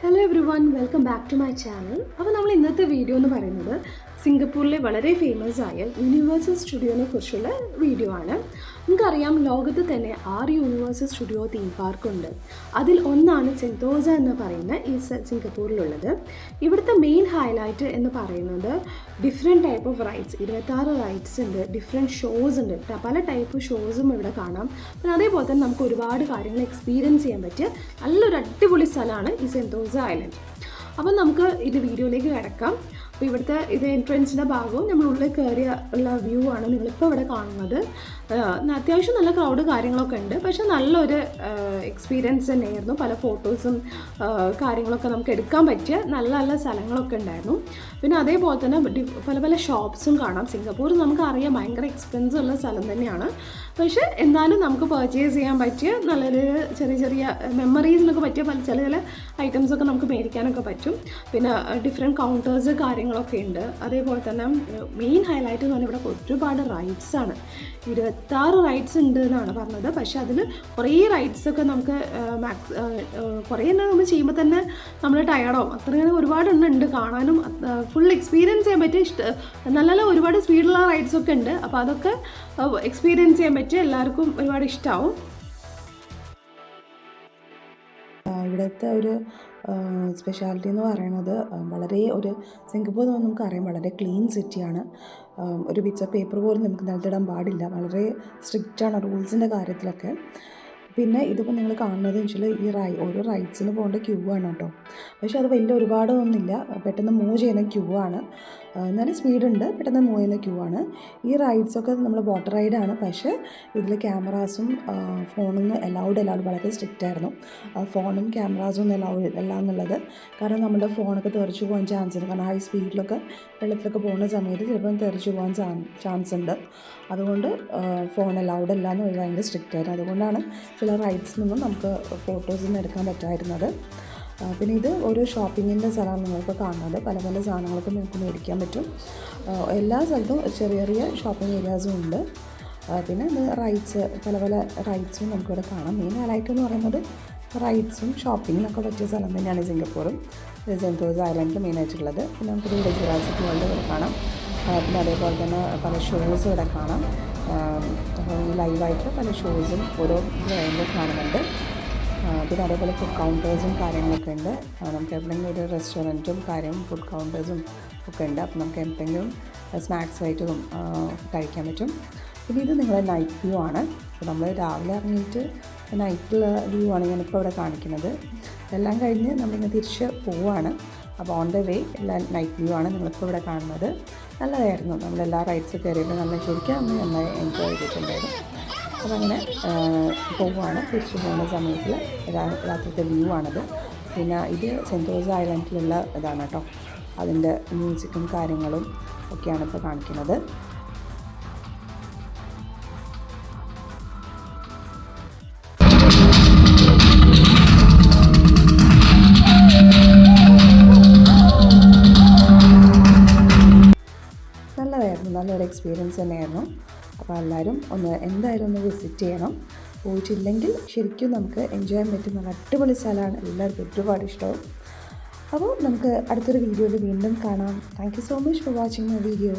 Hello everyone, welcome back to my channel. അപ്പോൾ നമ്മൾ ഇന്നത്തെ വീഡിയോ എന്ന് പറയുന്നത് സിംഗപ്പൂരിലെ വളരെ ഫേമസ് ആയ യൂണിവേഴ്സൽ സ്റ്റുഡിയോനെ കുറിച്ചുള്ള വീഡിയോ ആണ്. നമുക്കറിയാം, ലോകത്ത് തന്നെ 6 യൂണിവേഴ്സൽ സ്റ്റുഡിയോ തീം പാർക്കുണ്ട്. അതിൽ ഒന്നാണ് സെൻതോസ എന്ന് പറയുന്ന ഈ സിംഗപ്പൂരിലുള്ളത്. ഇവിടുത്തെ മെയിൻ ഹൈലൈറ്റ് എന്ന് പറയുന്നത് different type of rides, 26 rides ഉണ്ട്, ഡിഫറെൻറ്റ് ഷോസ് ഉണ്ട്, പല ടൈപ്പ് ഷോസും ഇവിടെ കാണാം. പിന്നെ അതേപോലെ തന്നെ നമുക്ക് ഒരുപാട് കാര്യങ്ങൾ എക്സ്പീരിയൻസ് ചെയ്യാൻ പറ്റിയ നല്ലൊരു അടിപൊളി സ്ഥലമാണ് ഈ സെൻതോസ ഐലൻഡ്. അപ്പം നമുക്ക് ഇത് വീഡിയോയിലേക്ക് കിടക്കാം. അപ്പോൾ ഇവിടുത്തെ ഇത് എൻട്രൻസിൻ്റെ ഭാഗവും നമ്മൾ ഉള്ളിൽ കയറിയ ഉള്ള വ്യൂ ആണ് നിങ്ങളിപ്പോൾ ഇവിടെ കാണുന്നത്. അത്യാവശ്യം നല്ല ക്രൗഡ് കാര്യങ്ങളൊക്കെ ഉണ്ട്, പക്ഷേ നല്ലൊരു എക്സ്പീരിയൻസ് തന്നെയായിരുന്നു. പല ഫോട്ടോസും കാര്യങ്ങളൊക്കെ നമുക്ക് എടുക്കാൻ പറ്റിയ നല്ല നല്ല സ്ഥലങ്ങളൊക്കെ ഉണ്ടായിരുന്നു. പിന്നെ അതേപോലെ തന്നെ പല പല ഷോപ്സും കാണാം. സിംഗപ്പൂർ നമുക്കറിയാം ഭയങ്കര എക്സ്പെൻസ് ഉള്ള സ്ഥലം തന്നെയാണ്, പക്ഷേ എന്നാലും നമുക്ക് പർച്ചേസ് ചെയ്യാൻ പറ്റിയ നല്ലൊരു ചെറിയ ചെറിയ മെമ്മറീസിനൊക്കെ പറ്റിയ ചില ഐറ്റംസൊക്കെ നമുക്ക് മേടിക്കാനൊക്കെ പറ്റും. പിന്നെ ഡിഫറെൻറ്റ് കൗണ്ടേഴ്സ് കാര്യങ്ങളൊക്കെ ഉണ്ട്. അതേപോലെ തന്നെ മെയിൻ ഹൈലൈറ്റ് എന്ന് പറഞ്ഞാൽ ഇവിടെ ഒരുപാട് റൈഡ്സാണ്. 26 റൈഡ്സ് ഉണ്ട് എന്നാണ് പറഞ്ഞത്. പക്ഷേ അതിൽ കുറേ റൈഡ്സൊക്കെ നമുക്ക് കുറേ എണ്ണം നമ്മൾ ചെയ്യുമ്പോൾ തന്നെ നമ്മൾ ടയർഡാവും. അത്രയും ഒരുപാട് എണ്ണം ഉണ്ട് കാണാനും ഫുൾ എക്സ്പീരിയൻസ് ചെയ്യാൻ പറ്റിയ നല്ല നല്ല ഒരുപാട് സ്പീഡുള്ള റൈഡ്സൊക്കെ ഉണ്ട്. അപ്പോൾ അതൊക്കെ എക്സ്പീരിയൻസ് ചെയ്യാൻ പറ്റിയ എല്ലാവർക്കും ഒരുപാട് ഇഷ്ടമാവും. ഇവിടുത്തെ ഒരു സ്പെഷ്യാലിറ്റി എന്ന് പറയുന്നത് വളരെ സിംഗപ്പൂർ നമുക്കറിയാം വളരെ ക്ലീൻ സിറ്റിയാണ്. ഒരു പിക്ചർ പേപ്പർ പോലും നമുക്ക് നിലത്തിടാൻ പാടില്ല. വളരെ സ്ട്രിക്റ്റാണ് റൂൾസിൻ്റെ കാര്യത്തിലൊക്കെ. പിന്നെ ഇതിപ്പോൾ നിങ്ങൾ കാണുന്നത് വെച്ചാൽ ഓരോ റൈഡ്സിന് പോകേണ്ട ക്യൂ ആണ് കേട്ടോ. പക്ഷേ അത് വലിയ ഒരുപാടൊന്നുമില്ല, പെട്ടെന്ന് മൂവ് ചെയ്യുന്ന ക്യൂ ആണ്. എന്നാലും സ്പീഡുണ്ട്, പെട്ടെന്ന് മൂവ് ചെയ്യുന്ന ക്യൂ ആണ്. ഈ റൈഡ്സൊക്കെ നമ്മൾ വാട്ടർ റൈഡാണ്, പക്ഷേ ഇതിൽ ക്യാമറാസും ഫോണൊന്നും അലൗഡ് വളരെ സ്ട്രിക്റ്റ് ആയിരുന്നു. ഫോണും ക്യാമറാസും ഒന്നും അല്ല എന്നുള്ളത്. കാരണം നമ്മുടെ ഫോണൊക്കെ തെറിച്ച് പോകാൻ ചാൻസ് ഉണ്ട്. കാരണം ഹൈ സ്പീഡിലൊക്കെ വെള്ളത്തിലൊക്കെ പോകുന്ന സമയത്ത് ചിലപ്പോൾ തെറിച്ച് പോകാൻ ചാൻസ് ഉണ്ട്. അതുകൊണ്ട് ഫോൺ അലൗഡ് അല്ല എന്ന് ഭയങ്കര സ്ട്രിക്റ്റ് ആയിരുന്നു. അതുകൊണ്ടാണ് ചില റൈഡ്സിനൊന്നും നമുക്ക് ഫോട്ടോസൊന്നും എടുക്കാൻ പറ്റായിരുന്നത്. പിന്നെ ഇത് ഒരു ഷോപ്പിങ്ങിൻ്റെ സ്ഥലമാണ് നിങ്ങൾക്ക് കാണുന്നത്. പല പല സാധനങ്ങളൊക്കെ നിങ്ങൾക്ക് മേടിക്കാൻ പറ്റും. എല്ലാ സ്ഥലത്തും ചെറിയ ചെറിയ ഷോപ്പിംഗ് ഏരിയാസും ഉണ്ട്. പിന്നെ ഇത് പല പല റൈഡ്സും നമുക്കിവിടെ കാണാം. മെയിൻ ഹൈലൈറ്റ് എന്ന് പറയുന്നത് റൈഡ്സും ഷോപ്പിങ്ങിനൊക്കെ പറ്റിയ സ്ഥലം തന്നെയാണ് സിംഗപ്പൂറും സെൻതോസ ഐലൻഡിൽ മെയിനായിട്ടുള്ളത്. പിന്നെ നമുക്കിവിടെ ജുറാസിക് വേൾഡ് ഇവിടെ കാണാം. പിന്നെ അതേപോലെ തന്നെ പല ഷോസും ഇവിടെ കാണാം. ലൈവായിട്ട് പല ഷോസും ഓരോ ടൈമിൽ കാണുന്നുണ്ട്. പിന്നെ അതേപോലെ ഫുഡ് കൗണ്ടേഴ്സും കാര്യങ്ങളൊക്കെ ഉണ്ട്. നമുക്ക് എവിടെയെങ്കിലും ഒരു റെസ്റ്റോറൻറ്റും ഫുഡ് കൗണ്ടേഴ്സും ഒക്കെ ഉണ്ട്. അപ്പോൾ നമുക്ക് എന്തെങ്കിലും സ്നാക്സ് ആയിട്ടും കഴിക്കാൻ പറ്റും. പിന്നെ ഇത് നിങ്ങളെ നൈറ്റ് വ്യൂ ആണ്. അപ്പോൾ നമ്മൾ രാവിലെ ഇറങ്ങിയിട്ട് നൈറ്റുള്ള വ്യൂ ആണ് ഞാനിപ്പോൾ ഇവിടെ കാണിക്കുന്നത്. എല്ലാം കഴിഞ്ഞ് നമ്മളിങ്ങനെ തിരിച്ച് പോവുകയാണ്. അപ്പോൾ on the way night view ആണ് നിങ്ങളിപ്പോൾ ഇവിടെ കാണുന്നത്. നല്ലതായിരുന്നു. നമ്മളെല്ലാ റൈഡ്സ് കയറിയിട്ട് ശരിക്കും നന്നായി എൻജോയ് ചെയ്തിട്ടുണ്ടായിരുന്നു. അപ്പോൾ അങ്ങനെ പോവുകയാണ്. തിരിച്ചു പോകുന്ന സമയത്തിൽ രാത്രിത്തെ വ്യൂ ആണത്. പിന്നെ ഇത് സെൻതോസ ഐലൻഡിലുള്ള ഇതാണ് കേട്ടോ. അതിൻ്റെ മ്യൂസിക്കും കാര്യങ്ങളും ഒക്കെയാണ് ഇപ്പോൾ കാണിക്കുന്നത്. നല്ലൊരു എക്സ്പീരിയൻസ് തന്നെയായിരുന്നു. അപ്പോൾ എല്ലാവരും എന്തായാലും ഒന്ന് വിസിറ്റ് ചെയ്യണം. പോയിട്ടില്ലെങ്കിൽ ശരിക്കും നമുക്ക് എൻജോയ് ചെയ്യാൻ പറ്റുന്ന അടിപൊളി സ്ഥലമാണ്. എല്ലാവർക്കും ഒരുപാട് ഇഷ്ടവും. അപ്പോൾ നമുക്ക് അടുത്തൊരു വീഡിയോയിൽ വീണ്ടും കാണാം. Thank you so much for watching my video.